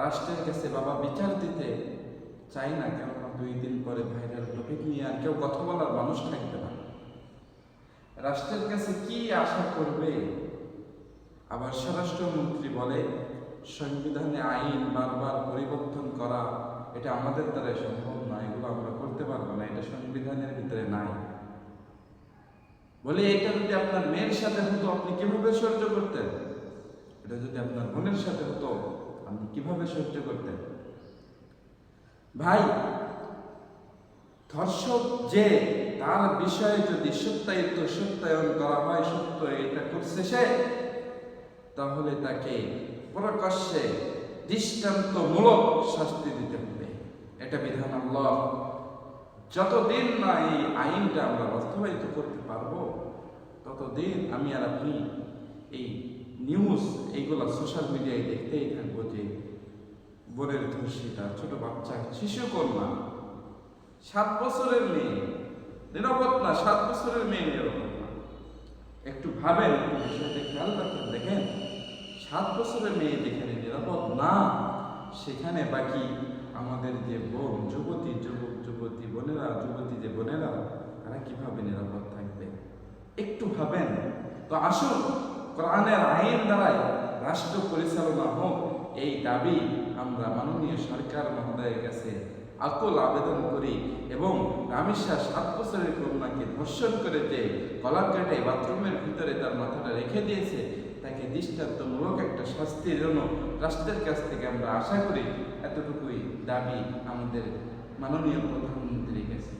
রাষ্ট্রের কাছে বাবা বিচার দিতে চাই না, কেননা 2 দিন পরে ভাইরাল টপিক নিয়ে আর কেউ কথা বলার মানুষ থাকবে না। রাষ্ট্রের কাছে কি আশা করবে? আবার স্বরাষ্ট্রমন্ত্রী বলে সংবিধানে আইন বারবার পরিবর্তন করা এটা আমাদের দ্বারা সম্ভব নয়, এগুলো আমরা করতে পারবো না, এটা সংবিধানের ভিতরে নাই। বলে এটা যদি আপনার মেয়ের সাথে হতো আপনি কিভাবে সহ্য করতেন? এটা যদি আপনার বোনের সাথে হতো আপনি কিভাবে সহ্য করতেন? ভাই, ধর্ষক যে তার বিষয়ে যদি সত্যায়ন করা হয়, সত্য এটা করছে সে, তাহলে তাকে প্রকাশ্যে দৃষ্টান্তমূলক শাস্তি দিতে হবে। এটা বিধান আল্লাহ। যতদিন না এই আইনটা আমরা বাস্তবায়িত করতে পারবো ততদিন আমি আর আপনি এই নিউজ এইগুলা সোশ্যাল মিডিয়ায় দেখতেই থাকবো যে বোনের ধর্ষিতা, ছোট বাচ্চা, শিশু কন্যা, 7 বছরের মেয়ে নিরাপদ না, 7 বছরের মেয়ে নিরাপদ না। একটু ভাবেন, একটু বিষয়টা খেয়াল রাখেন। দেখেন, 7 বছরের মেয়ে যেখানে নিরাপদ না, সেখানে বাকি আমাদের যে বোন, যুবতী বোনেরা, যে বোনেরা, তারা কিভাবে নিরাপদ থাকবে? একটু ভাবেন তো। আসুন, কোরআনের আইন দ্বারাই রাষ্ট্র পরিচালনা হোক, এই দাবি আমরা মাননীয় সরকার মহোদয়ের কাছে আকুল আবেদন করি। এবং রামিসা 7 বছরের কন্যাকে ধর্ষণ করে যে গলা কেটে বাথরুমের ভিতরে তার মাথাটা রেখে দিয়েছে, তাকে দৃষ্টান্তমূলক একটা শাস্তির জন্য রাষ্ট্রের কাছ থেকে আমরা আশা করি। এতটুকুই দাবি আমাদের মাননীয় প্রধানমন্ত্রীর কাছে।